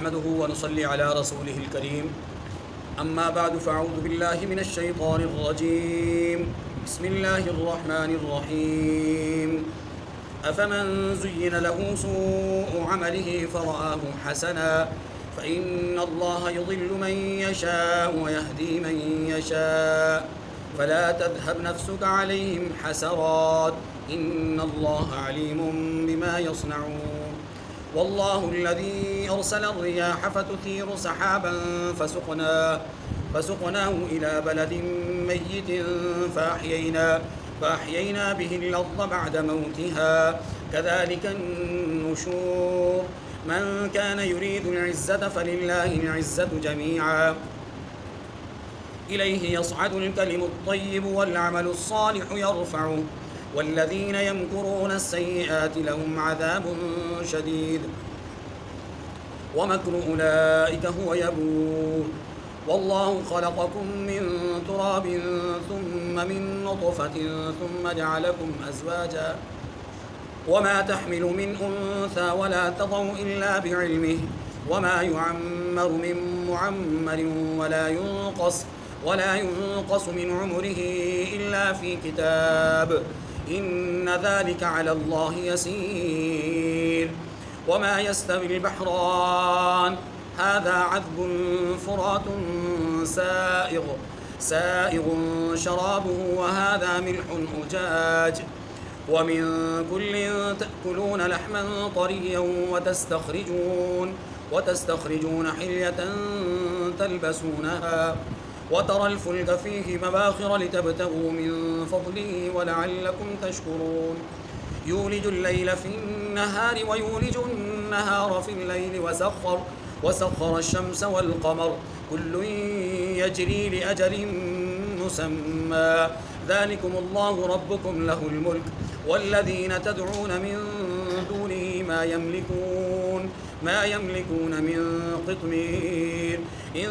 نحمده ونصلي على رسوله الكريم أما بعد فأعوذ بالله من الشيطان الرجيم بسم الله الرحمن الرحيم أفمن زين له سوء عمله فرآه حسنا فإن الله يضل من يشاء ويهدي من يشاء فلا تذهب نفسك عليهم حسرات إن الله عليم بما يصنعون والله الذي أرسل الرياح فتثير سحابا فسقناه إلى بلد ميت فأحيينا به الأرض بعد موتها كذلك النشور من كان يريد العزة فلله العزة جميعا إليه يصعد الكلم الطيب والعمل الصالح يرفعه والذين يمكرون السيئات لهم عذاب شديد ومكر أولئك هو يبور والله خلقكم من تراب ثم من نطفة ثم جعلكم أزواجا وما تحمل من أنثى ولا تضع إلا بعلمه وما يعمر من معمر ولا ينقص من عمره إلا في كتاب إن ذلك على الله يسير وما يستوي البحران هذا عذب فرات سائغ شرابه وهذا ملح أجاج ومن كل تأكلون لحما طريا وتستخرجون حلية تلبسونها وترى الفلك فيه مباخر لتبتغوا من فضله ولعلكم تشكرون يولج الليل في النهار ويولج النهار في الليل وسخر الشمس والقمر كل يجري لأجل مسمى ذلكم الله ربكم له الملك والذين تدعون من دونه ما يملكون من قطمير إن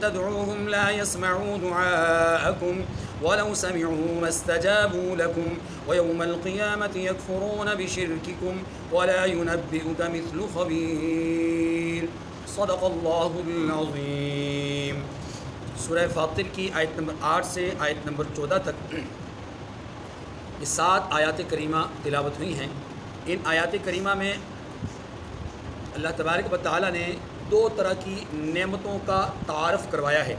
تدعوهم لا يسمعوا دعاءكم ولو سمعوا ما استجابوا لكم ويوم القيامة يكفرون بشرككم ولا ينبئك مثل خبير صدق اللہ العظیم۔ سورہ فاطر کی آیت نمبر 8 سے آیت نمبر 14 تک یہ 7 آیات کریمہ تلاوت ہوئی ہیں۔ ان آیات کریمہ میں اللہ تبارک و تعالیٰ نے 2 طرح کی نعمتوں کا تعارف کروایا ہے۔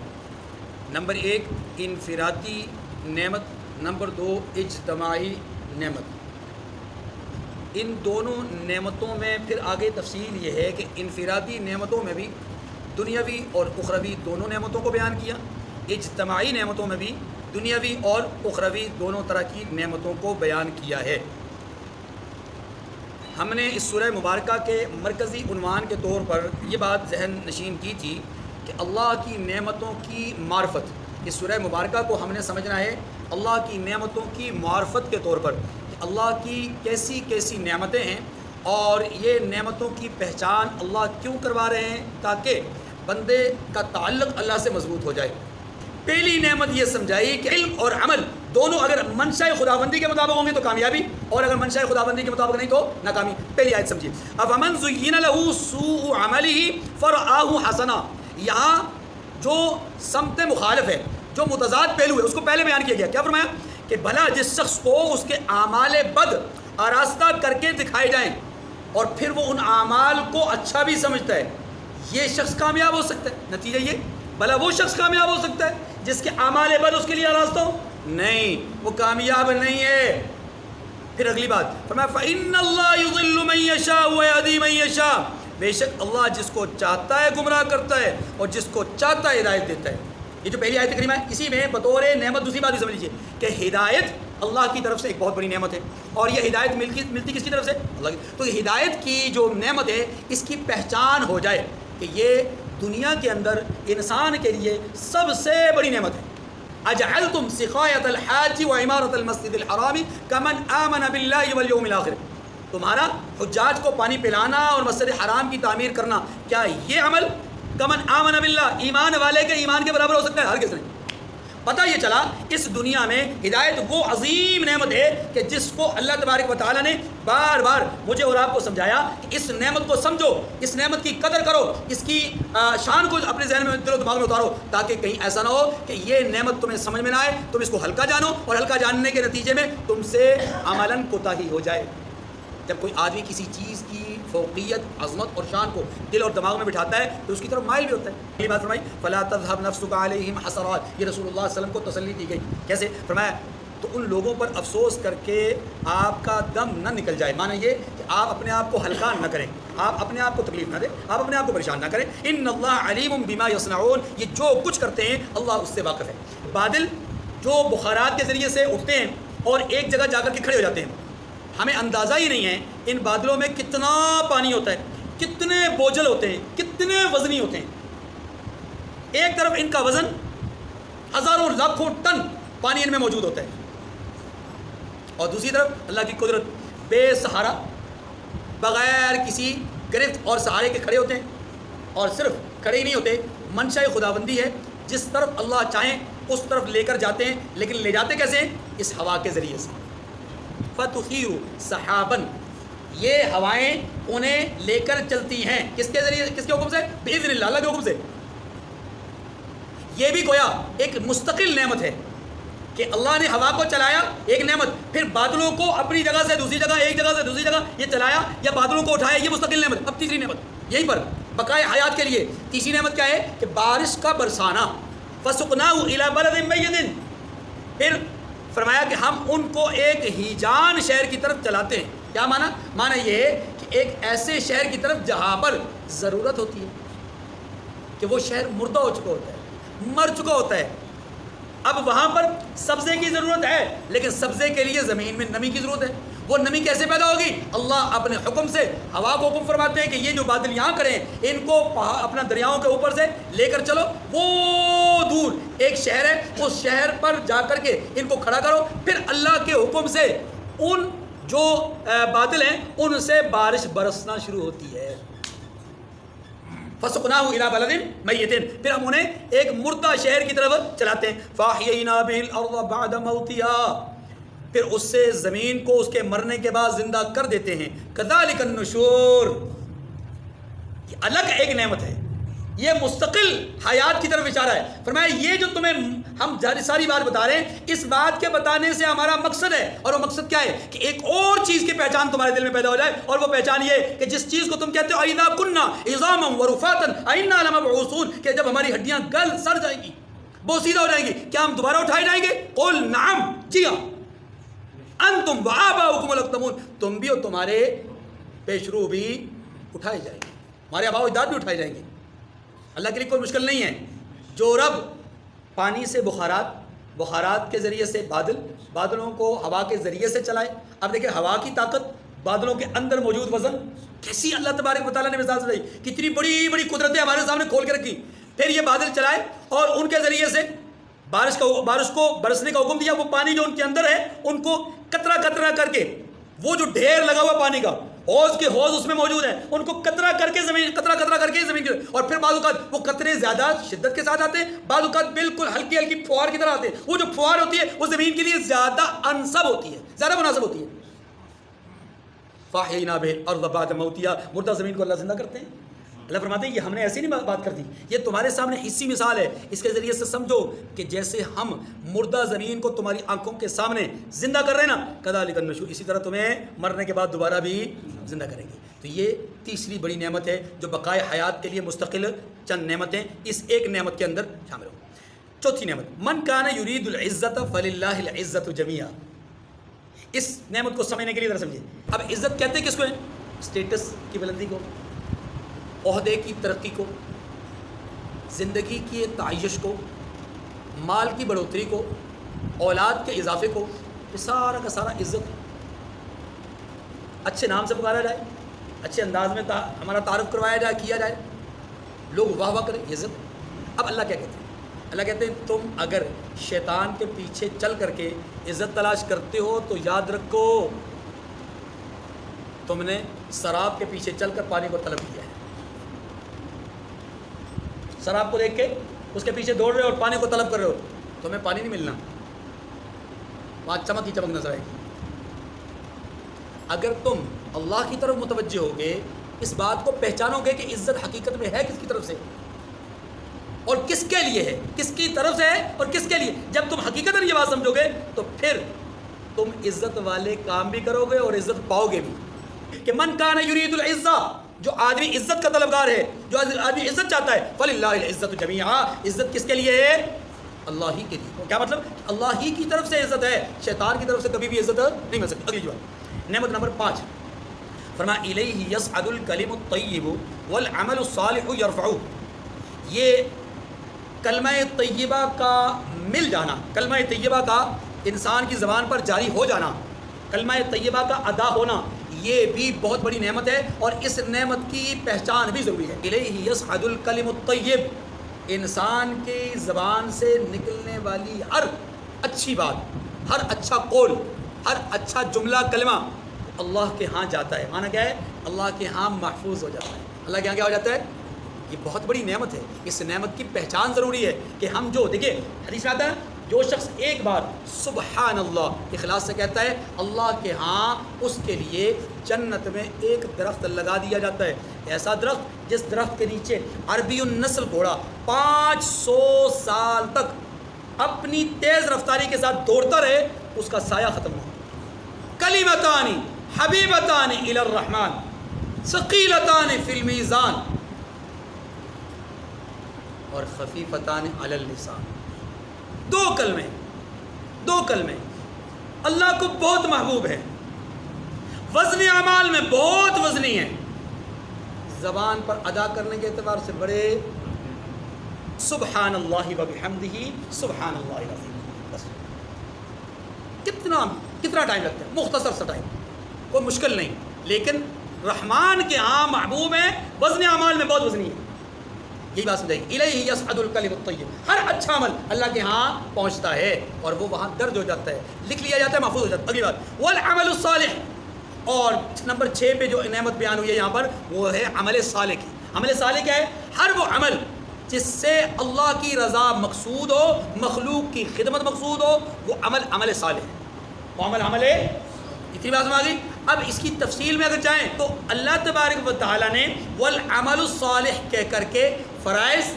نمبر 1 انفرادی نعمت، نمبر 2 اجتماعی نعمت۔ ان دونوں نعمتوں میں پھر آگے تفصیل یہ ہے کہ انفرادی نعمتوں میں بھی دنیاوی اور اخروی دونوں نعمتوں کو بیان کیا، اجتماعی نعمتوں میں بھی دنیاوی اور اخروی دونوں طرح کی نعمتوں کو بیان کیا ہے۔ ہم نے اس سورہ مبارکہ کے مرکزی عنوان کے طور پر یہ بات ذہن نشین کی تھی کہ اللہ کی نعمتوں کی معرفت، اس سورہ مبارکہ کو ہم نے سمجھنا ہے اللہ کی نعمتوں کی معرفت کے طور پر، کہ اللہ کی کیسی کیسی نعمتیں ہیں اور یہ نعمتوں کی پہچان اللہ کیوں کروا رہے ہیں، تاکہ بندے کا تعلق اللہ سے مضبوط ہو جائے۔ پہلی نعمت یہ سمجھائی کہ علم اور عمل دونوں اگر منشاء خداوندی کے مطابق ہوں گے تو کامیابی، اور اگر منشاء خداوندی کے مطابق نہیں تو ناکامی۔ پہلی آیت سمجھیے، افمن زین لہ سوء عملہ فرآہ حسنا، یہاں جو سمت مخالف ہے، جو متضاد پہلو ہے، اس کو پہلے بیان کیا گیا۔ کیا فرمایا کہ بھلا جس شخص کو اس کے اعمال بد آراستہ کر کے دکھائے جائیں اور پھر وہ ان اعمال کو اچھا بھی سمجھتا ہے، یہ شخص کامیاب ہو سکتا ہے؟ نتیجہ یہ، بھلا وہ شخص کامیاب ہو سکتا ہے جس کے اعمال بد اس کے لیے آراستہ ہو؟ نہیں، وہ کامیاب نہیں ہے۔ پھر اگلی بات فرمایا فَإِنَّ اللَّهَ يُضِلُّ مَن يَشَاءُ وَيَهْدِي مَن يَشَاءُ، بے شک اللہ جس کو چاہتا ہے گمراہ کرتا ہے اور جس کو چاہتا ہے ہدایت دیتا ہے۔ یہ جو پہلی آیت کریمہ ہے، اسی میں بطور نعمت دوسری بات بھی سمجھ لیجیے کہ ہدایت اللہ کی طرف سے ایک بہت بڑی نعمت ہے، اور یہ ہدایت ملتی کس کی طرف سے؟ اللہ کی۔ تو یہ ہدایت کی جو نعمت ہے اس کی پہچان ہو جائے کہ یہ دنیا کے اندر انسان کے لیے سب سے بڑی نعمت ہے۔ اجعلتم سقایۃ الحاج وعمارۃ المسجد الحرام کمن آمن باللہ والیوم الآخر، تمہارا حجاج کو پانی پلانا اور مسجد حرام کی تعمیر کرنا، کیا یہ عمل کمن آمن باللہ، ایمان والے کے ایمان کے برابر ہو سکتا ہے؟ ہرگز نہیں۔ پتہ یہ چلا اس دنیا میں ہدایت وہ عظیم نعمت ہے کہ جس کو اللہ تبارک و تعالیٰ نے بار بار مجھے اور آپ کو سمجھایا کہ اس نعمت کو سمجھو، اس نعمت کی قدر کرو، اس کی شان کو اپنے ذہن میں دل و دماغ میں اتارو، تاکہ کہیں ایسا نہ ہو کہ یہ نعمت تمہیں سمجھ میں نہ آئے، تم اس کو ہلکا جانو اور ہلکا جاننے کے نتیجے میں تم سے عملاً کوتاہی ہو جائے۔ جب کوئی آدمی کسی چیز کی فوقیت، عظمت اور شان کو دل اور دماغ میں بٹھاتا ہے تو اس کی طرف مائل بھی ہوتا ہے۔ یہ بات فرمائی فلا تذهب نفسك عليهم حسرات، یہ رسول اللہ صلی اللہ علیہ وسلم کو تسلی دی گئی۔ کیسے؟ فرمایا تو ان لوگوں پر افسوس کر کے آپ کا دم نہ نکل جائے، معنی یہ کہ آپ اپنے آپ کو ہلکا نہ کریں، آپ اپنے آپ کو تکلیف نہ دیں، آپ اپنے آپ کو پریشان نہ کریں۔ ان اللہ علیم بما یصنعون، یہ جو کچھ کرتے ہیں اللہ اس سے واقف ہے۔ بادل جو بخارات کے ذریعے سے اٹھتے ہیں اور ایک جگہ جا کر کے کھڑے ہو جاتے ہیں، ہمیں اندازہ ہی نہیں ہے ان بادلوں میں کتنا پانی ہوتا ہے، کتنے بوجھل ہوتے ہیں، کتنے وزنی ہوتے ہیں۔ ایک طرف ان کا وزن ہزاروں لاکھوں ٹن پانی ان میں موجود ہوتا ہے، اور دوسری طرف اللہ کی قدرت بے سہارا بغیر کسی گرفت اور سہارے کے کھڑے ہوتے ہیں، اور صرف کھڑے ہی نہیں ہوتے، منشاء خداوندی ہے، جس طرف اللہ چاہیں اس طرف لے کر جاتے ہیں، لیکن لے جاتے کیسے ہیں؟ اس ہوا کے ذریعے سے۔ فتخیر سحابن، یہ ہوائیں انہیں لے کر چلتی ہیں کس کے ذریعے، کس کے حکم سے؟ باذن اللہ، اللہ کے حکم سے۔ یہ بھی گویا ایک مستقل نعمت ہے کہ اللہ نے ہوا کو چلایا، ایک نعمت، پھر بادلوں کو اپنی جگہ سے دوسری جگہ، ایک جگہ سے دوسری جگہ یہ چلایا یا بادلوں کو اٹھایا، یہ مستقل نعمت۔ اب تیسری نعمت یہیں پر بقائے حیات کے لیے تیسری نعمت کیا ہے کہ بارش کا برسانا۔ فسقناہ الی بلد میت، پھر فرمایا کہ ہم ان کو ایک ہیجان شہر کی طرف چلاتے ہیں۔ کیا معنی؟ معنی یہ ہے کہ ایک ایسے شہر کی طرف جہاں پر ضرورت ہوتی ہے کہ وہ شہر مردہ ہو چکا ہوتا ہے، مر چکا ہوتا ہے، اب وہاں پر سبزے کی ضرورت ہے، لیکن سبزے کے لیے زمین میں نمی کی ضرورت ہے۔ وہ نمی کیسے پیدا ہوگی؟ اللہ اپنے حکم سے ہوا کو حکم فرماتے ہیں کہ یہ جو بادل یہاں کریں ان کو اپنا دریاؤں کے اوپر سے لے کر چلو، وہ دور ایک شہر ہے، اس شہر پر جا کر کے ان کو کھڑا کرو، پھر اللہ کے حکم سے ان جو بادل ہیں ان سے بارش برسنا شروع ہوتی ہے۔ فسقناہ الی بلد میت، پھر ہم انہیں ایک مردہ شہر کی طرف چلاتے ہیں۔ فاحیینا بہ الارض بعد موتها، پھر اس سے زمین کو اس کے مرنے کے بعد زندہ کر دیتے ہیں۔ کذالک النشور، یہ الگ ایک نعمت ہے، یہ مستقل حیات کی طرف اشارہ ہے۔ فرمایا یہ جو تمہیں ہم ساری بات بتا رہے ہیں، اس بات کے بتانے سے ہمارا مقصد ہے، اور وہ مقصد کیا ہے کہ ایک اور چیز کی پہچان تمہارے دل میں پیدا ہو جائے، اور وہ پہچان یہ کہ جس چیز کو تم کہتے ہو اذا کنا عظاما ورفاتا ائنا لمبعوثون، کہ جب ہماری ہڈیاں گل سڑ جائیں گی، بوسیدہ ہو جائیں گی، کیا ہم دوبارہ اٹھائے جائیں گے؟ قل نعم، جی ہاں، انتم وآباؤکم الاقدمون، تم بھی اور تمہارے پیشرو بھی اٹھائے جائیں گے، ہمارے آباء و اجداد بھی اٹھائے جائیں گے۔ اللہ کے لیے کوئی مشکل نہیں ہے۔ جو رب پانی سے بخارات، بخارات کے ذریعے سے بادل، بادلوں کو ہوا کے ذریعے سے چلائے۔ اب دیکھیں ہوا کی طاقت، بادلوں کے اندر موجود وزن، کیسی اللہ تبارک و تعالیٰ نے مثال سمجھائی، کتنی بڑی بڑی قدرتیں ہمارے سامنے کھول کے رکھی۔ پھر یہ بادل چلائے اور ان کے ذریعے سے بارش کو برسنے کا حکم دیا۔ وہ پانی جو ان کے اندر ہے ان کو قطرہ قطرہ کر کے، وہ جو ڈھیر لگا ہوا پانی کا، حوض کے حوض اس میں موجود ہیں، ان کو قطرہ کر کے زمین، قطرہ قطرہ کر کے زمین کے، اور پھر بعض اوقات وہ قطرے زیادہ شدت کے ساتھ آتے ہیں، بعض اوقات بالکل ہلکی ہلکی پھوار کی طرح آتے ہیں۔ وہ جو پھوار ہوتی ہے وہ زمین کے لیے زیادہ انسب ہوتی ہے، زیادہ مناسب ہوتی ہے۔ فاحیینا بہ الارض بعد موتها، مردہ زمین کو اللہ زندہ کرتے ہیں۔ اللہ فرماتے ہیں یہ ہم نے ایسی نہیں بات کر دی، یہ تمہارے سامنے حصی مثال ہے، اس کے ذریعے سے سمجھو کہ جیسے ہم مردہ زمین کو تمہاری آنکھوں کے سامنے زندہ کر رہے ہیں نا، کذالک النشور، اسی طرح تمہیں مرنے کے بعد دوبارہ بھی زندہ کریں گے۔ تو یہ تیسری بڑی نعمت ہے جو بقائے حیات کے لیے مستقل چند نعمتیں اس ایک نعمت کے اندر شامل ہو۔ چوتھی نعمت، من کان یرید العزت فللہ العزت جمیعا، اس نعمت کو سمجھنے کے لیے ذرا سمجھیے۔ اب عزت کہتے ہیں کس کو ہے؟ اسٹیٹس کی بلندی کو، عہدے کی ترقی کو، زندگی کی تعیش کو، مال کی بڑھوتری کو، اولاد کے اضافے کو، یہ سارا کا سارا عزت۔ اچھے نام سے پکارا جائے، اچھے انداز میں ہمارا تعارف کروایا جائے، کیا جائے، لوگ واہ واہ کریں، یہ عزت۔ اب اللہ کیا کہتے ہیں؟ اللہ کہتے ہیں تم اگر شیطان کے پیچھے چل کر کے عزت تلاش کرتے ہو تو یاد رکھو تم نے سراب کے پیچھے چل کر پانی کو طلب کیا ہے۔ سراب کو دیکھ کے اس کے پیچھے دوڑ رہے ہو اور پانی کو طلب کر رہے ہو، تمہیں پانی نہیں ملنا، وہاں چمک ہی چمک نظر آئے گی۔ اگر تم اللہ کی طرف متوجہ ہوگے، اس بات کو پہچانو گے کہ عزت حقیقت میں ہے کس کی طرف سے اور کس کے لیے ہے، کس کی طرف سے ہے اور کس کے لیے، جب تم حقیقت یہ بات سمجھو گے تو پھر تم عزت والے کام بھی کرو گے اور عزت پاؤ گے بھی۔ کہ من کان یرید العزہ، جو آدمی عزت کا طلبگار ہے، جو آدمی عزت چاہتا ہے، فللہ العزت جمیعا، عزت کس کے لیے ہے؟ اللہ ہی کے لیے۔ کیا مطلب؟ اللہ ہی کی طرف سے عزت ہے، شیطان کی طرف سے کبھی بھی عزت نہیں مل سکتی۔ اگلی بات، نعمت نمبر 5، فرمایا الیہ یصعد الکلم الطیب والعمل الصالح یرفعہ۔ یہ کلمہ طیبہ کا مل جانا، کلمہ طیبہ کا انسان کی زبان پر جاری ہو جانا، کلمہ طیبہ کا ادا ہونا، یہ بھی بہت بڑی نعمت ہے اور اس نعمت کی پہچان بھی ضروری ہے۔ الیہ یصعد الکلم الطیب، انسان کی زبان سے نکلنے والی ہر اچھی بات، ہر اچھا قول، ہر اچھا جملہ کلمہ اللہ کے ہاں جاتا ہے۔ معنی کیا ہے؟ اللہ کے ہاں محفوظ ہو جاتا ہے۔ اللہ کے ہاں کیا ہو جاتا ہے؟ یہ بہت بڑی نعمت ہے، اس نعمت کی پہچان ضروری ہے کہ ہم جو دیکھیں حدیث میں آتا ہے، جو شخص ایک بار سبحان اللہ اخلاص سے کہتا ہے، اللہ کے ہاں اس کے لیے جنت میں ایک درخت لگا دیا جاتا ہے، ایسا درخت جس درخت کے نیچے عربی النسل گھوڑا 500 سال تک اپنی تیز رفتاری کے ساتھ دوڑتا رہے، اس کا سایہ ختم ہو۔ کلمتان حبیبتان الی الرحمن ثقیلتان فی المیزان اور خفیفتان علی اللسان۔ دو کلمے اللہ کو بہت محبوب ہے، وزن اعمال میں بہت وزنی ہے، زبان پر ادا کرنے کے اعتبار سے بڑے، سبحان اللہ و بحمدہ سبحان اللہ العظیم۔ بس کتنا ٹائم لگتا ہے؟ مختصر سا ٹائم، کوئی مشکل نہیں، لیکن رحمان کے ہاں محبوب ہے، وزن اعمال میں بہت وزنی ہے۔ یہی بات سمجھائیے، الیہ یصعد الکلم الطیب، ہر اچھا عمل اللہ کے ہاں پہنچتا ہے اور وہ وہاں درج ہو جاتا ہے، لکھ لیا جاتا ہے، محفوظ ہو جاتا ہے۔ اگلی بات، والعمل الصالح، اور نمبر 6 پہ جو نعمت بیان ہوئی ہے یہاں پر، وہ ہے عمل صالح کی۔ عمل صالح کیا ہے؟ ہر وہ عمل جس سے اللہ کی رضا مقصود ہو، مخلوق کی خدمت مقصود ہو، وہ عمل صالح ہے، وہ عمل ہے۔ اتنی بات سمجھ گئی؟ اب اس کی تفصیل میں اگر جائیں تو اللہ تبارک و تعالیٰ نے والعمل الصالح کہہ کر کے فرائض،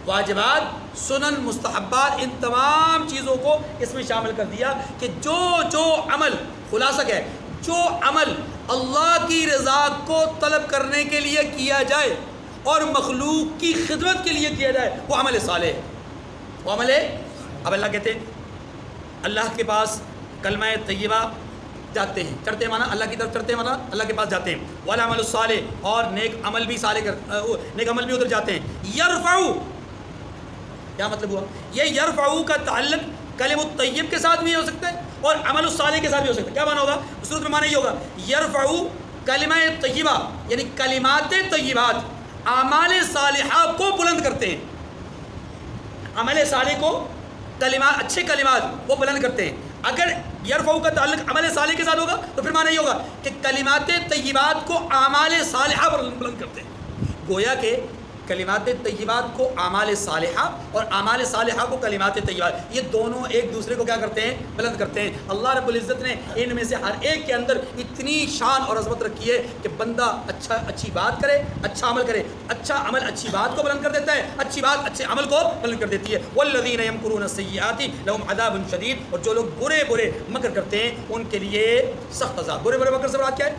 واجبات، سنن، مستحبات، ان تمام چیزوں کو اس میں شامل کر دیا کہ جو عمل، خلاصہ کیا ہے؟ جو عمل اللہ کی رضا کو طلب کرنے کے لیے کیا جائے اور مخلوق کی خدمت کے لیے کیا جائے، وہ عمل صالح ہے، وہ عمل ہے۔ اب اللہ کہتے ہیں اللہ کے پاس کلمہ طیبہ جاتے ہیں، چڑھتے ہیں، مانا اللہ کی طرف چڑھتے ہیں، مانا اللہ کے پاس جاتے ہیں، والعمل الصالح، اور نیک عمل بھی نیک عمل بھی ادھر جاتے ہیں۔ یرفعو، کیا مطلب ہوا؟ یہ یرفعو کا تعلق کلم الطیب کے ساتھ بھی ہو سکتا ہے اور عمل الصالح کے ساتھ بھی ہو سکتا ہے۔ کیا معنی ہوگا؟ اس صورت میں معنی یہ ہوگا، یرفعو کلمہ طیبہ یعنی کلمات طیبات، اعمال صالحہ کو بلند کرتے ہیں، عمل صالح کو، کلمات، اچھے کلمات وہ بلند کرتے ہیں۔ اگر یرفعو کا تعلق عمل صالح کے ساتھ ہوگا تو پھر معنی یہ ہوگا کہ کلمات طیبات کو اعمال صالحہ پر بلند کرتے ہیں۔ گویا کہ کلمات طیبات کو اعمال صالحہ اور اعمال صالحہ کو کلمات طیبات، یہ دونوں ایک دوسرے کو کیا کرتے ہیں؟ بلند کرتے ہیں۔ اللہ رب العزت نے ان میں سے ہر ایک کے اندر اتنی شان اور عظمت رکھی ہے کہ بندہ اچھی بات کرے، اچھا عمل کرے، اچھا عمل اچھی بات کو بلند کر دیتا ہے، اچھی بات اچھے عمل کو بلند کر دیتی ہے۔ والذین یمکرون السیئات لہم عذاب شدید، اور جو لوگ برے مکر کرتے ہیں ان کے لیے سخت عذاب۔ برے مکر سے مراد کیا ہے؟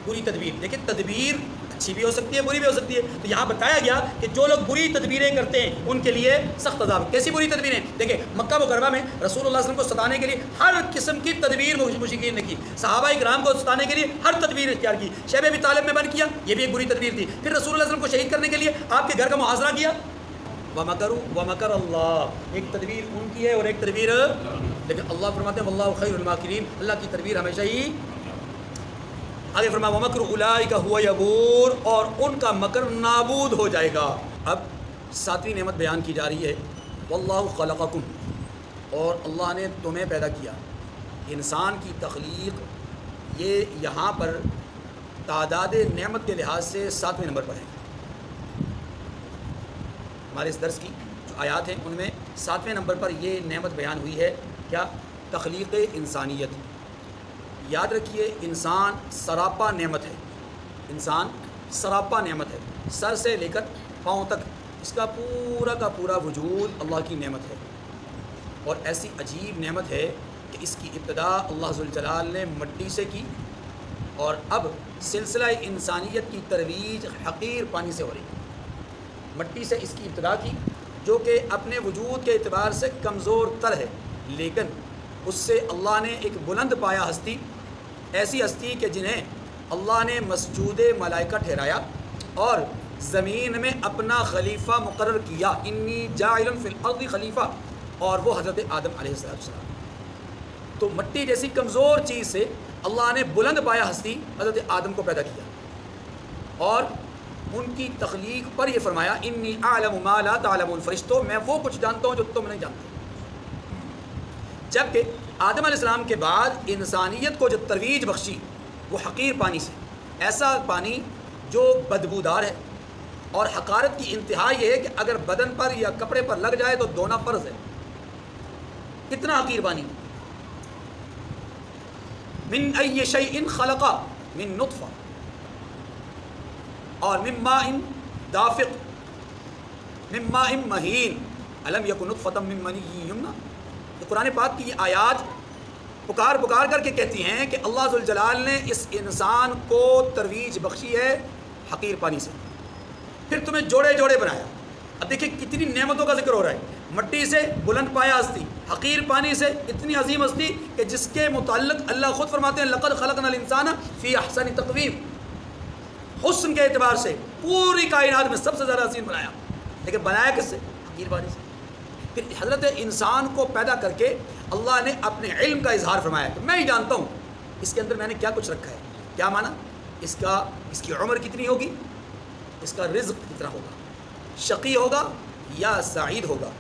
بری تدبیر۔ دیکھیں تدبیر اچھی بھی ہو سکتی ہے، بری بھی ہو سکتی ہے، تو یہاں بتایا گیا کہ جو لوگ بری تدبیریں کرتے ہیں ان کے لیے سخت عذاب۔ کیسی بری تدبیریں؟ دیکھیں مکہ مکرمہ میں رسول اللہ صلی اللہ علیہ وسلم کو ستانے کے لیے ہر قسم کی تدبیر مشرکین نے کی، صحابہ کرام کو ستانے کے لیے ہر تدبیر اختیار کی، شیب ابی طالب میں بند کیا، یہ بھی ایک بری تدبیر تھی۔ پھر رسول اللہ صلی اللہ علیہ وسلم کو شہید کرنے کے لیے آپ کے گھر کا محاصرہ کیا، وَمَكَرُوا وَمَكَرَ اللَّهُ، ایک تدبیر ان کی ہے اور ایک تدبیر، لیکن اللہ فرماتے ہیں وَاللَّهُ خَيْرُ الْمَاكِرِينَ، اللہ کی تدبیر ہمیشہ ہی آگے فرمایا وَمَكْرُ أُولَٰئِكَ هُوَ يَبُورُ، اور ان کا مکر نابود ہو جائے گا۔ اب 7ویں نعمت بیان کی جا رہی ہے، وَاللَّهُ خَلَقَكُمْ، اور اللہ نے تمہیں پیدا کیا۔ انسان کی تخلیق یہ یہاں پر تعداد نعمت کے لحاظ سے 7ویں نمبر پر ہے۔ ہمارے اس درس کی جو آیات ہیں ان میں 7ویں نمبر پر یہ نعمت بیان ہوئی ہے، کیا؟ تخلیق انسانیت۔ یاد رکھیے انسان سراپا نعمت ہے، انسان سراپا نعمت ہے، سر سے لے کر پاؤں تک اس کا پورا وجود اللہ کی نعمت ہے، اور ایسی عجیب نعمت ہے کہ اس کی ابتدا اللہ ذوالجلال نے مٹی سے کی، اور اب سلسلہ انسانیت کی ترویج حقیر پانی سے ہو رہی ہے۔ مٹی سے اس کی ابتدا کی جو کہ اپنے وجود کے اعتبار سے کمزور تر ہے، لیکن اس سے اللہ نے ایک بلند پایا ہستی، ایسی ہستی کہ جنہیں اللہ نے مسجود ملائکہ ٹھہرایا اور زمین میں اپنا خلیفہ مقرر کیا، انی جاعل فی الارض خلیفہ، اور وہ حضرت آدم علیہ السلام۔ تو مٹی جیسی کمزور چیز سے اللہ نے بلند پایا ہستی حضرت آدم کو پیدا کیا، اور ان کی تخلیق پر یہ فرمایا انی اعلم ما لا تعلمون، فرشتوں میں وہ کچھ جانتا ہوں جو تم نہیں جانتے۔ جبکہ آدم علیہ السلام کے بعد انسانیت کو جو ترویج بخشی وہ حقیر پانی سے، ایسا پانی جو بدبودار ہے، اور حقارت کی انتہا یہ ہے کہ اگر بدن پر یا کپڑے پر لگ جائے تو دھونا فرض ہے، کتنا حقیر پانی۔ من ای شیء خلق، من نطفہ، اور من ماء دافق، من ماء مہین، الم یکن نطفۃ من منی یمنی۔ تو قرآن پاک کی یہ آیات پکار کر کے کہتی ہیں کہ اللہ ذوالجلال نے اس انسان کو ترویج بخشی ہے حقیر پانی سے، پھر تمہیں جوڑے جوڑے بنایا۔ اب دیکھیں کتنی نعمتوں کا ذکر ہو رہا ہے، مٹی سے بلند پایا ہستی، حقیر پانی سے اتنی عظیم ہستی کہ جس کے متعلق اللہ خود فرماتے ہیں لقد خلقنا الانسان فی احسن تقویم، حسن کے اعتبار سے پوری کائنات میں سب سے زیادہ حسین بنایا، لیکن بنایا کس سے؟ حقیر پانی سے۔ پھر حضرت انسان کو پیدا کر کے اللہ نے اپنے علم کا اظہار فرمایا کہ میں ہی جانتا ہوں اس کے اندر میں نے کیا کچھ رکھا ہے۔ کیا معنی؟ اس کی عمر کتنی ہوگی، اس کا رزق کتنا ہوگا، شقی ہوگا یا سعید ہوگا،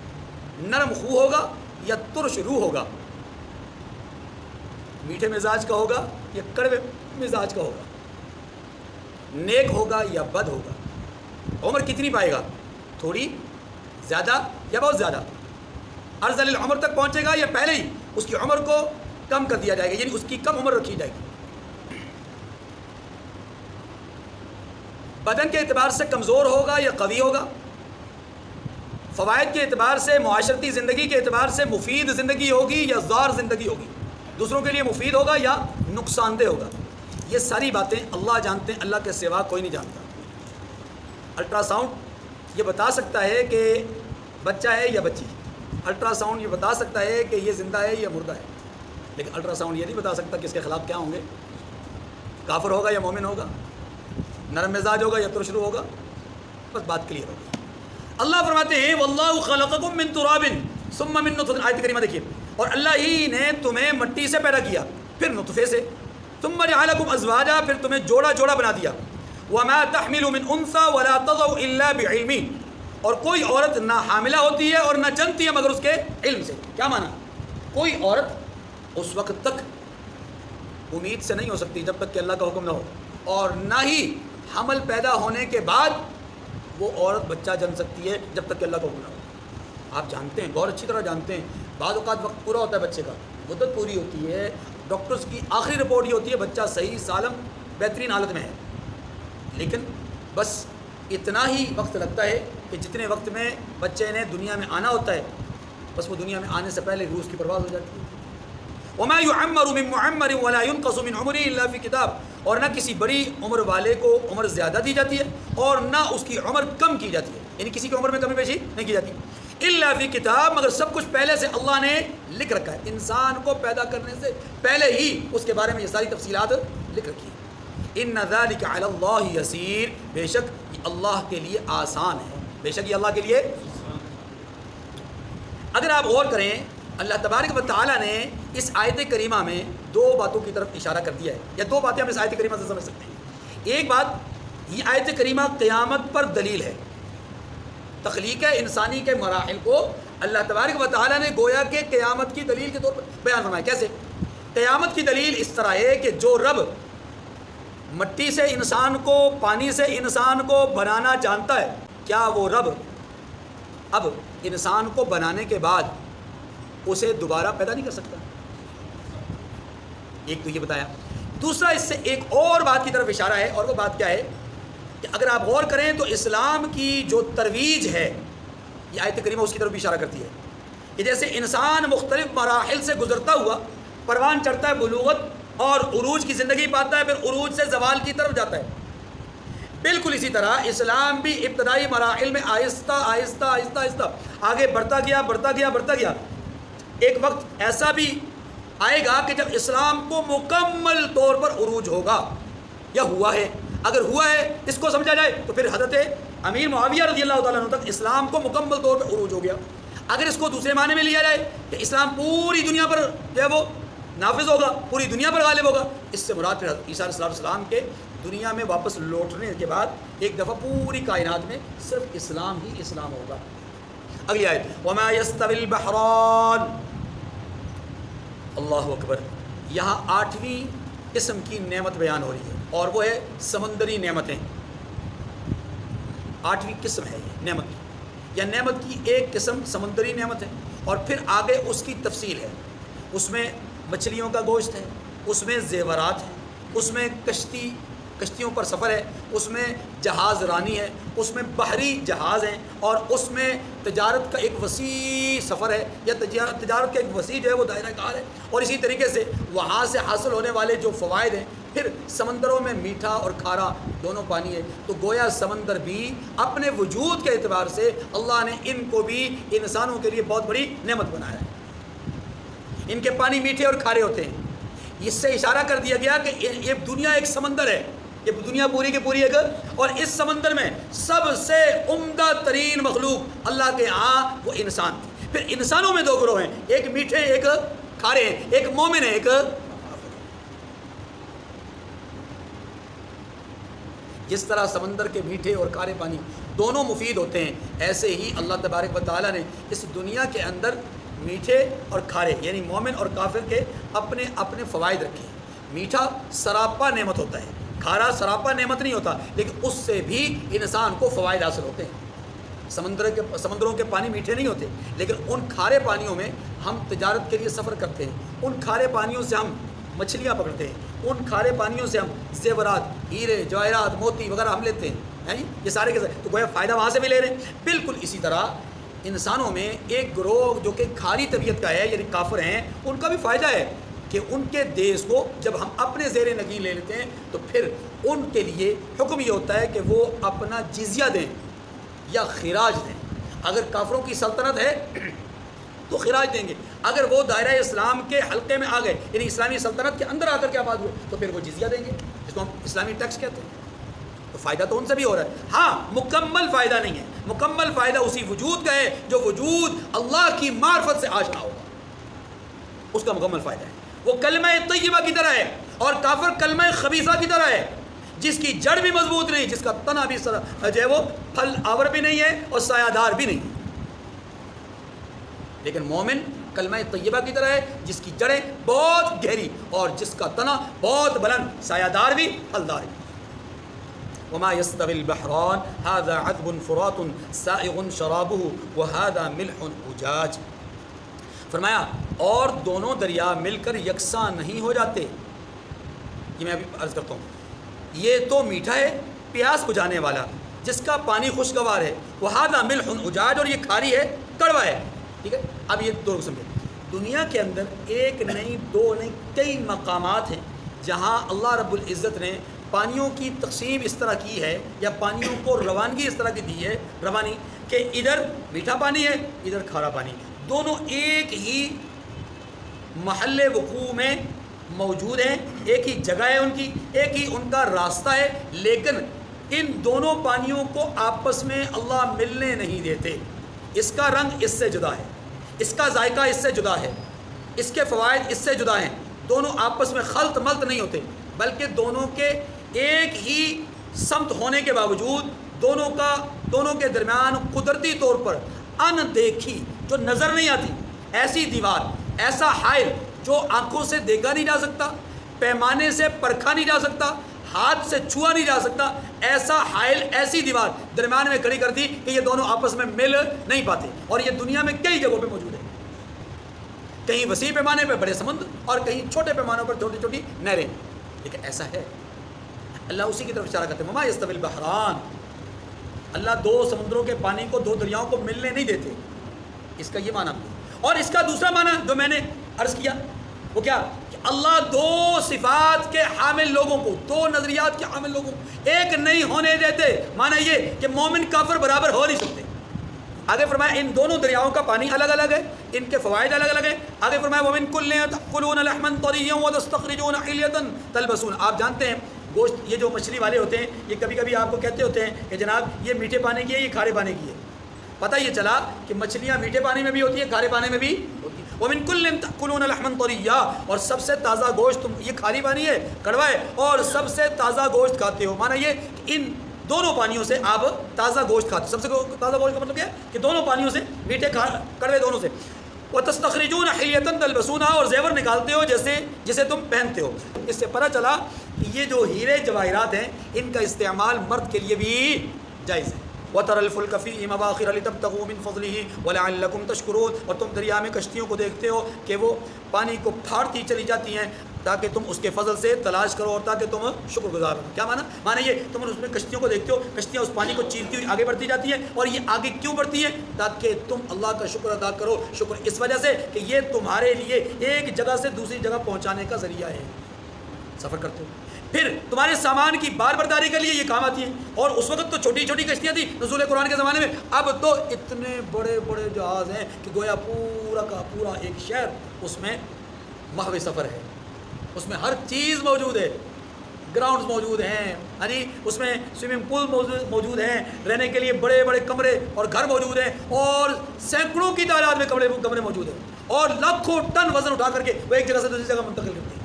نرم خو ہوگا یا ترش روح ہوگا، میٹھے مزاج کا ہوگا یا کڑوے مزاج کا ہوگا، نیک ہوگا یا بد ہوگا، عمر کتنی پائے گا، تھوڑی، زیادہ یا بہت زیادہ، ارذل العمر تک پہنچے گا یا پہلے ہی اس کی عمر کو کم کر دیا جائے گا، یعنی اس کی کم عمر رکھی جائے گی، بدن کے اعتبار سے کمزور ہوگا یا قوی ہوگا، فوائد کے اعتبار سے، معاشرتی زندگی کے اعتبار سے مفید زندگی ہوگی یا ضار زندگی ہوگی، دوسروں کے لیے مفید ہوگا یا نقصان دہ ہوگا۔ یہ ساری باتیں اللہ جانتے ہیں، اللہ کے سوا کوئی نہیں جانتا۔ الٹرا ساؤنڈ یہ بتا سکتا ہے کہ بچہ ہے یا بچی، الٹرا ساؤنڈ یہ بتا سکتا ہے کہ یہ زندہ ہے یا مردہ ہے، لیکن الٹرا ساؤنڈ یہ نہیں بتا سکتا کہ اس کے خلاف کیا ہوں گے، کافر ہوگا یا مومن ہوگا، نرم مزاج ہوگا یا ترشرو ہوگا، بس بات کلیئر ہوگی۔ اللہ فرماتے ہیں واللہ خلقکم من تراب ثم من نطفہ، آیت کریمہ دیکھیے، اور اللہ ہی نے تمہیں مٹی سے پیدا کیا، پھر نطفے سے، ثم جعلکم ازواجا، پھر تمہیں جوڑا جوڑا بنا دیا، وما تحمل من انثى ولا تضع الا بعلمہ، اور کوئی عورت نہ حاملہ ہوتی ہے اور نہ جنتی ہے مگر اس کے علم سے۔ کیا معنی؟ کوئی عورت اس وقت تک امید سے نہیں ہو سکتی جب تک کہ اللہ کا حکم نہ ہو، اور نہ ہی حمل پیدا ہونے کے بعد وہ عورت بچہ جن سکتی ہے جب تک کہ اللہ کا حکم نہ ہو۔ آپ جانتے ہیں، بہت اچھی طرح جانتے ہیں، بعض اوقات وقت پورا ہوتا ہے بچے کا، مدت پوری ہوتی ہے، ڈاکٹرز کی آخری رپورٹ یہ ہوتی ہے بچہ صحیح سالم بہترین حالت میں ہے، لیکن بس اتنا ہی وقت لگتا ہے کہ جتنے وقت میں بچے نے دنیا میں آنا ہوتا ہے، بس وہ دنیا میں آنے سے پہلے روح کی پرواز ہو جاتی ہے۔ وما يعمر من معمر ولا ينقص من عمره الا في کتاب، اور نہ کسی بڑی عمر والے کو عمر زیادہ دی جاتی ہے اور نہ اس کی عمر کم کی جاتی ہے، یعنی کسی کی عمر میں کمی بیشی نہیں کی جاتی، الا فی کتاب، مگر سب کچھ پہلے سے اللہ نے لکھ رکھا ہے، انسان کو پیدا کرنے سے پہلے ہی اس کے بارے میں یہ ساری تفصیلات لکھ رکھی ہیں۔ ان ذلک علی اللہ یسیر، بے شک یہ اللہ کے لیے آسان ہے، بے شک یہ اللہ کے لیے۔ اگر آپ غور کریں اللہ تبارک و تعالیٰ نے اس آیت کریمہ میں دو باتوں کی طرف اشارہ کر دیا ہے، یا دو باتیں ہم اس آیت کریمہ سے سمجھ سکتے ہیں۔ ایک بات، یہ آیت کریمہ قیامت پر دلیل ہے، تخلیق انسانی کے مراحل کو اللہ تبارک و تعالیٰ نے گویا کہ قیامت کی دلیل کے طور پر بیان فرمایا۔ کیسے؟ قیامت کی دلیل اس طرح ہے کہ جو رب مٹی سے انسان کو، پانی سے انسان کو بنانا جانتا ہے، کیا وہ رب اب انسان کو بنانے کے بعد اسے دوبارہ پیدا نہیں کر سکتا. ایک تو یہ بتایا. دوسرا اس سے ایک اور بات کی طرف اشارہ ہے, اور وہ بات کیا ہے کہ اگر آپ غور کریں تو اسلام کی جو ترویج ہے, یہ آیت کریمہ اس کی طرف بھی اشارہ کرتی ہے کہ جیسے انسان مختلف مراحل سے گزرتا ہوا پروان چڑھتا ہے, بلوغت اور عروج کی زندگی پاتا ہے, پھر عروج سے زوال کی طرف جاتا ہے, بالکل اسی طرح اسلام بھی ابتدائی مراحل میں آہستہ آہستہ آہستہ آہستہ آگے بڑھتا گیا. ایک وقت ایسا بھی آئے گا کہ جب اسلام کو مکمل طور پر عروج ہوگا, یا ہوا ہے. اگر ہوا ہے اس کو سمجھا جائے تو پھر حضرت امیر معاویہ رضی اللہ تعالیٰ عنہ تک اسلام کو مکمل طور پر عروج ہو گیا. اگر اس کو دوسرے معنی میں لیا جائے کہ اسلام پوری دنیا پر جو ہے وہ نافذ ہوگا, پوری دنیا پر غالب ہوگا, اس سے مراد پھر عیسیٰ علیہ السلام کے دنیا میں واپس لوٹنے کے بعد ایک دفعہ پوری کائنات میں صرف اسلام ہی اسلام ہوگا. اگلی آیت, وما يستوي البحران. اللہ اکبر. یہاں 8ویں قسم کی نعمت بیان ہو رہی ہے, اور وہ ہے سمندری نعمتیں. 8ویں قسم ہے یہ نعمت کی, یا نعمت کی ایک قسم سمندری نعمت ہے, اور پھر آگے اس کی تفصیل ہے. اس میں مچھلیوں کا گوشت ہے, اس میں زیورات ہیں, اس میں کشتیوں پر سفر ہے, اس میں جہاز رانی ہے, اس میں بحری جہاز ہیں, اور اس میں تجارت کا ایک وسیع سفر ہے, یا تجارت کا ایک وسیع جو ہے وہ دائرہ کار ہے. اور اسی طریقے سے وہاں سے حاصل ہونے والے جو فوائد ہیں. پھر سمندروں میں میٹھا اور کھارا دونوں پانی ہے, تو گویا سمندر بھی اپنے وجود کے اعتبار سے اللہ نے ان کو بھی انسانوں کے لیے بہت بڑی نعمت بنایا ہے. ان کے پانی میٹھے اور کھارے ہوتے ہیں. اس سے اشارہ کر دیا گیا کہ یہ دنیا ایک سمندر ہے, یہ دنیا پوری کی پوری ایک, اور اس سمندر میں سب سے عمدہ ترین مخلوق اللہ کے ہاں وہ انسان تھی. پھر انسانوں میں 2 گروہ ہیں, ایک میٹھے ایک کھارے ہیں, ایک مومن ہے ایک. جس طرح سمندر کے میٹھے اور کھارے پانی دونوں مفید ہوتے ہیں, ایسے ہی اللہ تبارک و تعالیٰ نے اس دنیا کے اندر میٹھے اور کھارے یعنی مومن اور کافر کے اپنے اپنے فوائد رکھے ہیں. میٹھا سراپا نعمت ہوتا ہے, کھارا سراپا نعمت نہیں ہوتا, لیکن اس سے بھی انسان کو فوائد حاصل ہوتے ہیں. سمندروں کے پانی میٹھے نہیں ہوتے, لیکن ان کھارے پانیوں میں ہم تجارت کے لیے سفر کرتے ہیں, ان کھارے پانیوں سے ہم مچھلیاں پکڑتے ہیں, ان کھارے پانیوں سے ہم زیورات, ہیرے جواہرات, موتی وغیرہ ہم لیتے ہیں. یہ سارے کے سارے تو گویا فائدہ وہاں سے بھی لے رہے ہیں. بالکل اسی طرح انسانوں میں ایک گروہ جو کہ کھاری طبیعت کا ہے یعنی کافر ہیں, ان کا بھی فائدہ ہے کہ ان کے دیش کو جب ہم اپنے زیر نگین لے لیتے ہیں تو پھر ان کے لیے حکم یہ ہوتا ہے کہ وہ اپنا جزیہ دیں یا خراج دیں. اگر کافروں کی سلطنت ہے تو خراج دیں گے, اگر وہ دائرہ اسلام کے حلقے میں آ گئے یعنی اسلامی سلطنت کے اندر آ کر کے آباد ہوئے تو پھر وہ جزیہ دیں گے, جس کو ہم اسلامی ٹیکس کہتے ہیں. تو فائدہ تو ان سے بھی ہو رہا ہے. ہاں مکمل فائدہ نہیں ہے, مکمل فائدہ اسی وجود کا ہے جو وجود اللہ کی معرفت سے آشنا ہوگا, اس کا مکمل فائدہ ہے. وہ کلمہ طیبہ کی طرح ہے, اور کافر کلمہ خبیثہ کی طرح ہے, جس کی جڑ بھی مضبوط نہیں, جس کا تنا بھی جو ہے وہ پھل آور بھی نہیں ہے اور سایہ دار بھی نہیں. لیکن مومن کلمہ طیبہ کی طرح ہے, جس کی جڑیں بہت گہری اور جس کا تنا بہت بلند, سایہ دار بھی پھلدار بھی. وما يستوي البحران هذا عذب فرات سائغ شرابه وهذا ملح أجاج. فرمایا اور دونوں دریا مل کر یکساں نہیں ہو جاتے. یہ میں ابھی عرض کرتا ہوں, یہ تو میٹھا ہے پیاس بجھانے والا جس کا پانی خوشگوار ہے, وهذا ملح أجاج, اور یہ کھاری ہے کڑوا ہے. ٹھیک ہے, اب یہ دو قسم ہے. دنیا کے اندر ایک نہیں دو نہیں کئی مقامات ہیں جہاں اللہ رب العزت نے پانیوں کی تقسیم اس طرح کی ہے یا پانیوں کو روانگی اس طرح کی دی ہے, روانی کہ ادھر میٹھا پانی ہے ادھر کھارا پانی, دونوں ایک ہی محل وقوع میں موجود ہیں, ایک ہی جگہ ہے ان کی, ایک ہی ان کا راستہ ہے, لیکن ان دونوں پانیوں کو آپس میں اللہ ملنے نہیں دیتے. اس کا رنگ اس سے جدا ہے, اس کا ذائقہ اس سے جدا ہے, اس کے فوائد اس سے جدا ہیں. دونوں آپس میں خلط ملط نہیں ہوتے, بلکہ دونوں کے ایک ہی سمت ہونے کے باوجود دونوں کے درمیان قدرتی طور پر اندیکھی جو نظر نہیں آتی ایسی دیوار, ایسا حائل جو آنکھوں سے دیکھا نہیں جا سکتا, پیمانے سے پرکھا نہیں جا سکتا, ہاتھ سے چھوا نہیں جا سکتا, ایسا حائل، ایسی دیوار درمیان میں کھڑی کر دی کہ یہ دونوں آپس میں مل نہیں پاتے. اور یہ دنیا میں کئی جگہوں پہ موجود ہے، کہیں وسیع پیمانے پہ بڑے سمندر اور کہیں چھوٹے پیمانوں پر چھوٹی چھوٹی نہریں. لیکن ایسا ہے، اللہ اسی کی طرف اشارہ کرتے ہیں، وما یستوی البحران. اللہ دو سمندروں کے پانی کو، دو دریاؤں کو ملنے نہیں دیتے. اس کا یہ معنی. اور اس کا دوسرا معنی جو میں نے عرض کیا وہ کیا، کہ اللہ دو صفات کے حامل لوگوں کو، دو نظریات کے حامل لوگوں کو ایک نہیں ہونے دیتے. معنی یہ کہ مومن کافر برابر ہو نہیں سکتے. آگے فرمایا ان دونوں دریاؤں کا پانی الگ الگ ہے، ان کے فوائد الگ الگ ہیں. آگے فرمایا وَمِن كُلٍّ تَأْكُلُونَ لَحْمًا طَرِيًّا وَتَسْتَخْرِجُونَ حِلْيَةً تَلْبَسُونَ. آپ جانتے ہیں گوشت، یہ جو مچھلی والے ہوتے ہیں یہ کبھی کبھی آپ کو کہتے ہوتے ہیں کہ جناب یہ میٹھے پانی کی ہے، یہ کھارے پانی کی ہے. پتہ یہ چلا کہ مچھلیاں میٹھے پانی میں بھی ہوتی ہیں، کھارے پانی میں بھی ہوتی ہیں. وَمِن كُلٍّ تَأْكُلُونَ لَحْمًا طَرِيًّا. اور سب سے تازہ گوشت، یہ کھاری پانی ہے، کڑوا ہے، اور سب سے تازہ گوشت کھاتے ہو. معنی یہ کہ ان دونوں پانیوں سے آپ تازہ گوشت کھاتے. سب سے تازہ گوشت کا مطلب کیا ہے کہ دونوں پانیوں سے، میٹھے کڑوے دونوں سے. وَتَسْتَخْرِجُونَ حِلْيَةً تَلْبَسُونَهَا. اور زیور نکالتے ہو جسے تم پہنتے ہو. اس سے پتہ چلا کہ یہ جو ہیرے جواہرات ہیں ان کا استعمال مرد کے لیے بھی جائز ہے. وَتَرَى الْفُلْكَ فِيهِ مَوَاخِرَ لِتَبْتَغُوا مِنْ فَضْلِهِ وَلَعَلَّكُمْ تَشْكُرُونَ. اور تم دریا میں کشتیوں کو دیکھتے ہو کہ وہ پانی کو پھاڑتی چلی جاتی ہیں تاکہ تم اس کے فضل سے تلاش کرو اور تاکہ تم شکر گزار ہو. کیا معنی یہ تم اس میں کشتیوں کو دیکھتے ہو، کشتیاں اس پانی کو چیرتی ہوئی آگے بڑھتی جاتی ہیں. اور یہ آگے کیوں بڑھتی ہیں؟ تاکہ تم اللہ کا شکر ادا کرو. شکر اس وجہ سے کہ یہ تمہارے لیے ایک جگہ سے دوسری جگہ پہنچانے کا ذریعہ ہے. سفر کرتے ہو، پھر تمہارے سامان کی بار برداری کے لیے یہ کام آتی ہیں. اور اس وقت تو چھوٹی چھوٹی کشتیاں تھیں نزول قرآن کے زمانے میں، اب تو اتنے بڑے بڑے جہاز ہیں کہ گویا پورا کا پورا ایک شہر اس میں محو سفر ہے. اس میں ہر چیز موجود ہے، گراؤنڈز موجود ہیں، اس میں سوئمنگ پول موجود ہیں، رہنے کے لیے بڑے بڑے کمرے اور گھر موجود ہیں، اور سینکڑوں کی تعداد میں کمرے موجود ہیں، اور لاکھوں ٹن وزن اٹھا کر کے وہ ایک جگہ سے دوسری جگہ منتقل کرتے ہیں.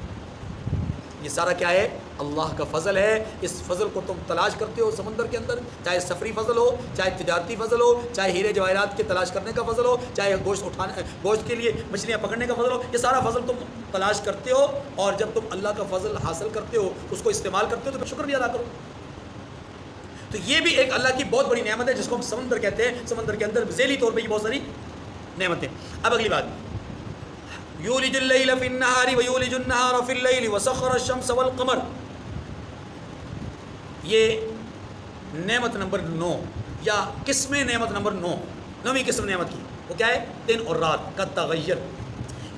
یہ سارا کیا ہے؟ اللہ کا فضل ہے. اس فضل کو تم تلاش کرتے ہو سمندر کے اندر، چاہے سفری فضل ہو، چاہے تجارتی فضل ہو، چاہے ہیرے جواہرات کے تلاش کرنے کا فضل ہو، چاہے گوشت کے لیے مچھلیاں پکڑنے کا فضل ہو. یہ سارا فضل تم تلاش کرتے ہو، اور جب تم اللہ کا فضل حاصل کرتے ہو، اس کو استعمال کرتے ہو، تو شکر بھی ادا کرو. تو یہ بھی ایک اللہ کی بہت بڑی نعمت ہے جس کو ہم سمندر کہتے ہیں. سمندر کے اندر ذیلی طور پہ یہ بہت ساری نعمتیں. اب اگلی بات، یولج اللیل فی النہار ویولج النہار فی اللیل وسخر الشمس والقمر. یہ نعمت نمبر 9 یا قسم نعمت نمبر 9، 9ویں قسم نعمت کی. وہ کیا ہے؟ دن اور رات کا تغیر.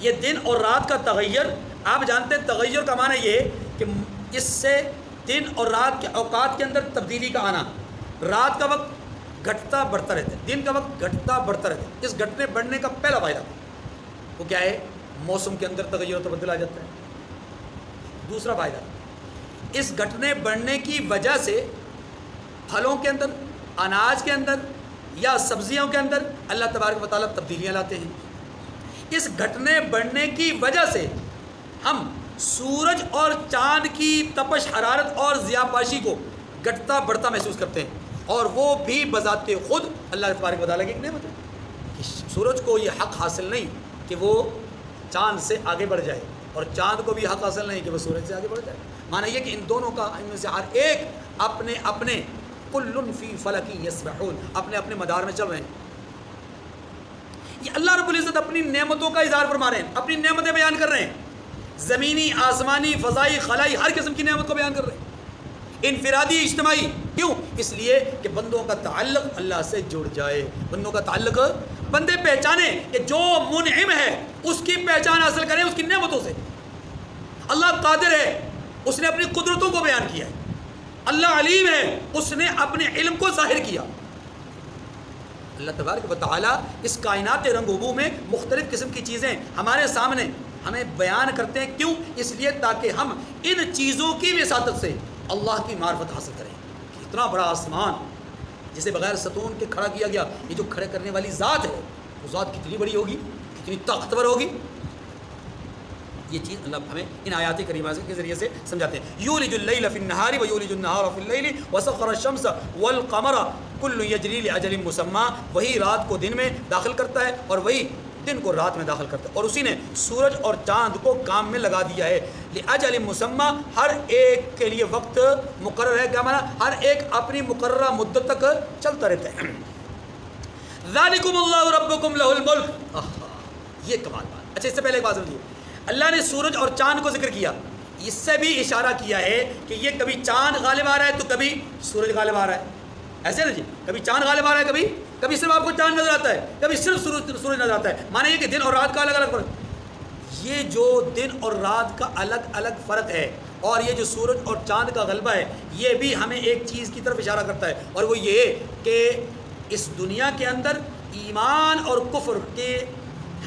یہ دن اور رات کا تغیر، آپ جانتے ہیں تغیر کا معنی یہ کہ اس سے دن اور رات کے اوقات کے اندر تبدیلی کا آنا. رات کا وقت گھٹتا بڑھتا رہتا ہے، دن کا وقت گھٹتا بڑھتا رہتا ہے. اس گھٹنے بڑھنے کا پہلا فائدہ وہ کیا ہے؟ موسم کے اندر تغیر و تبدل آ جاتا ہے. دوسرا فائدہ، اس گھٹنے بڑھنے کی وجہ سے پھلوں کے اندر، اناج کے اندر یا سبزیوں کے اندر اللہ تبارک و تعالیٰ تبدیلیاں لاتے ہیں. اس گھٹنے بڑھنے کی وجہ سے ہم سورج اور چاند کی تپش حرارت اور ضیاءپاشی کو گھٹتا بڑھتا محسوس کرتے ہیں، اور وہ بھی بذات خود اللہ تبارک و تعالیٰ کی ایک نعمت ہے. سورج کو یہ حق حاصل نہیں کہ وہ چاند سے آگے بڑھ جائے، اور چاند کو بھی حق حاصل نہیں کہ وہ سورج سے آگے بڑھ جائے. معنی یہ کہ ان دونوں کا، ان میں سے ہر ایک اپنے اپنے کل فی فلک یسبحون، اپنے اپنے مدار میں چل رہے ہیں. یہ اللہ رب العزت اپنی نعمتوں کا اظہار فرما رہے ہیں، اپنی نعمتیں بیان کر رہے ہیں. زمینی، آسمانی، فضائی، خلائی، ہر قسم کی نعمت کو بیان کر رہے ہیں، انفرادی، اجتماعی. کیوں؟ اس لیے کہ بندوں کا تعلق اللہ سے جڑ جائے. بندوں کا تعلق، بندے پہچانے کہ جو منعم ہے اس کی پہچان حاصل کریں اس کی نعمتوں سے. اللہ قادر ہے، اس نے اپنی قدرتوں کو بیان کیا ہے. اللہ علیم ہے، اس نے اپنے علم کو ظاہر کیا. اللہ تبارک و تعالیٰ اس کائنات رنگ و بو میں مختلف قسم کی چیزیں ہمارے سامنے ہمیں بیان کرتے ہیں. کیوں؟ اس لیے تاکہ ہم ان چیزوں کی وساطت سے اللہ کی معرفت حاصل کریں. کہ اتنا بڑا آسمان جسے بغیر ستون کے کھڑا کیا گیا، یہ جو کھڑے کرنے والی ذات ہے وہ ذات کتنی بڑی ہوگی، کتنی طاقتور ہوگی. یہ چیز اللہ ہمیں ان آیات کریمہ کے ذریعے سے سمجھاتے ہیں. یولج اللیل فی النہار ویولج النہار فی اللیل وسخر الشمس والقمر کل یجری لاجل مسمی. وہی رات کو دن میں داخل کرتا ہے اور وہی دن کو رات میں داخل کرتا ہے، اور اسی نے سورج اور چاند کو کام میں لگا دیا ہے، لأجل مسمى، ہر ایک کے لیے وقت مقرر ہے، کیا مانا ہر ایک اپنی مقررہ مدت تک چلتا رہتا ہے۔ ذالکم اللہ ربکم لہ الملک، یہ کمال بات۔ اچھا اس سے پہلے ایک بات سمجھیے، اللہ نے سورج اور چاند کو ذکر کیا، اس سے بھی اشارہ کیا ہے کہ یہ کبھی چاند غالب آ رہا ہے تو کبھی سورج غالب آ رہا ہے، ایسے نا جی، کبھی چاند غالب آ رہا ہے، کبھی صرف آپ کو چاند نظر آتا ہے، کبھی صرف سورج نظر آتا ہے، مانا یہ کہ دن اور رات کا الگ الگ فرق۔ یہ جو دن اور رات کا الگ الگ فرق ہے اور یہ جو سورج اور چاند کا غلبہ ہے، یہ بھی ہمیں ایک چیز کی طرف اشارہ کرتا ہے، اور وہ یہ کہ اس دنیا کے اندر ایمان اور کفر کے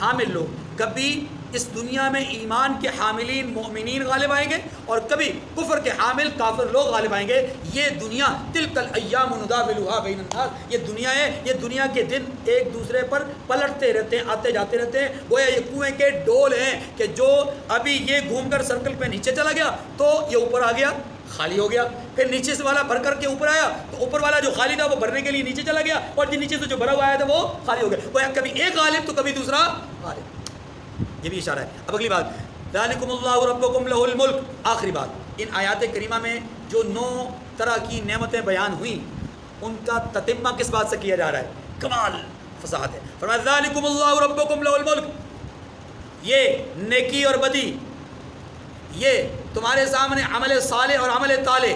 حامل لوگ، کبھی اس دنیا میں ایمان کے حاملین مومنین غالب آئیں گے اور کبھی کفر کے حامل کافر لوگ غالب آئیں گے۔ یہ دنیا تلک الایام نداولها بین الناس، یہ دنیا ہے، یہ دنیا کے دن ایک دوسرے پر پلٹتے رہتے ہیں، آتے جاتے رہتے ہیں، گویا یہ کنویں کے ڈول ہیں کہ جو ابھی یہ گھوم کر سرکل پہ نیچے چلا گیا تو یہ اوپر آ گیا، خالی ہو گیا، پھر نیچے سے والا بھر کر کے اوپر آیا تو اوپر والا جو خالی تھا وہ بھرنے کے لیے نیچے چلا گیا، اور جو نیچے سے جو بھرا ہوا آیا تھا وہ خالی ہو گیا، گویا کبھی ایک غالب تو کبھی دوسرا غالب، یہ بھی اشارہ ہے۔ اب اگلی بات، ذالکم اللہ ربکم لہ الملک، آخری بات، ان آیات کریمہ میں جو 9 طرح کی نعمتیں بیان ہوئیں ان کا تتمہ کس بات سے کیا جا رہا ہے؟ کمال فصاحت ہے، فرمایا ذالکم اللہ ربکم لہ الملک، یہ نیکی اور بدی، یہ تمہارے سامنے عمل صالح اور عمل طالح،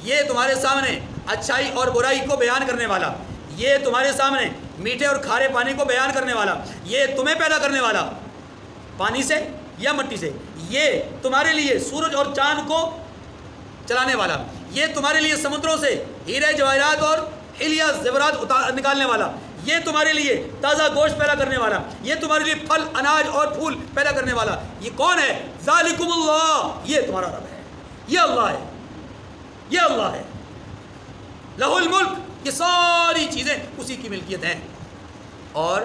یہ تمہارے سامنے اچھائی اور برائی کو بیان کرنے والا، یہ تمہارے سامنے میٹھے اور کھارے پانی کو بیان کرنے والا، یہ تمہیں پیدا کرنے والا پانی سے یا مٹی سے، یہ تمہارے لیے سورج اور چاند کو چلانے والا، یہ تمہارے لیے سمندروں سے ہیرے جواہرات اور حلیہ زیورات نکالنے والا، یہ تمہارے لیے تازہ گوشت پیدا کرنے والا، یہ تمہارے لیے پھل اناج اور پھول پیدا کرنے والا، یہ کون ہے؟ ذالکم اللہ، یہ تمہارا رب ہے، یہ اللہ ہے، یہ اللہ ہے، لہ الملک، یہ ساری چیزیں اسی کی ملکیت ہیں۔ اور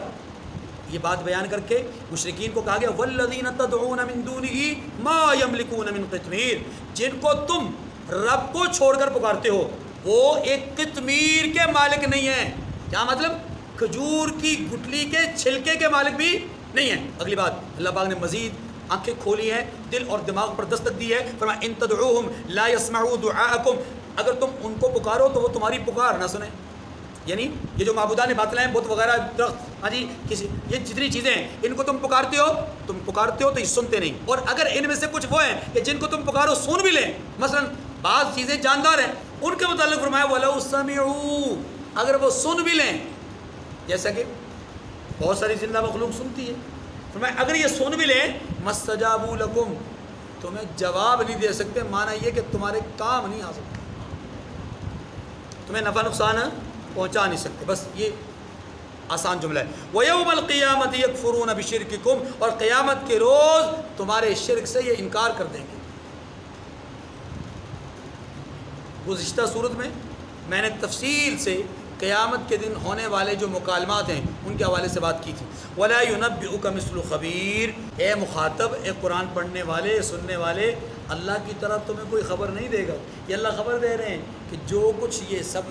یہ بات بیان کر کے مشرکین کو کہا گیا والذین تدعون من دونہ ما یملکون من قطمیر، جن کو تم رب کو چھوڑ کر پکارتے ہو وہ ایک قطمیر کے مالک نہیں ہیں، کیا مطلب؟ کھجور کی گٹلی کے چھلکے کے مالک بھی نہیں ہیں۔ اگلی بات، اللہ پاک نے مزید آنکھیں کھولی ہیں، دل اور دماغ پر دستک دی ہے، فرمایا ان تدعوہم لا يسمعوا دعاءکم، اگر تم ان کو پکارو تو وہ تمہاری پکار نہ سنیں، یعنی یہ جو معبودان باطل ہیں، بت وغیرہ، درخت، ہاں جی، یہ جتنی چیزیں ہیں ان کو تم پکارتے ہو تو یہ سنتے نہیں، اور اگر ان میں سے کچھ وہ ہیں کہ جن کو تم پکارو سن بھی لیں، مثلا بعض چیزیں جاندار ہیں ان کے متعلق فرمایا وَلَوْ سَمِعُوا، اگر وہ سن بھی لیں، جیسا کہ بہت ساری زندہ مخلوق سنتی ہے، فرمایا اگر یہ سن بھی لیں مَسْتَجَابُوا لَكُمْ، تمہیں جواب نہیں دے سکتے، معنی یہ کہ تمہارے کام نہیں آ سکتے، تمہیں نفع نقصان پہنچا نہیں سکتے، بس یہ آسان جملہ ہے۔ وَيَوْمَ الْقِيَامَةِ يَكْفُرُونَ بِشِرْكِكُمْ، اور قیامت کے روز تمہارے شرک سے یہ انکار کر دیں گے۔ گزشتہ صورت میں میں نے تفصیل سے قیامت کے دن ہونے والے جو مکالمات ہیں ان کے حوالے سے بات کی تھی۔ وَلَا يُنَبِّئُكَ مِثْلُ خَبِيرٍ، اے مخاطب، اے قرآن پڑھنے والے، سننے والے، اللہ کی طرف تمہیں کوئی خبر نہیں دے گا، یہ اللہ خبر دے رہے ہیں کہ جو کچھ یہ سب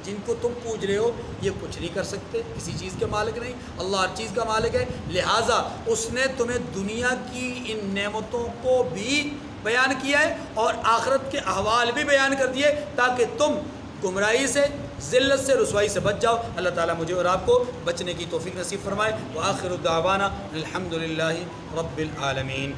جن کو تم پوچھ رہے ہو یہ کچھ نہیں کر سکتے، کسی چیز کے مالک نہیں، اللہ ہر چیز کا مالک ہے، لہٰذا اس نے تمہیں دنیا کی ان نعمتوں کو بھی بیان کیا ہے اور آخرت کے احوال بھی بیان کر دیے تاکہ تم گمراہی سے، ذلت سے، رسوائی سے بچ جاؤ۔ اللہ تعالیٰ مجھے اور آپ کو بچنے کی توفیق نصیب فرمائے۔ وآخر دعوانا الحمد للہ رب العالمین۔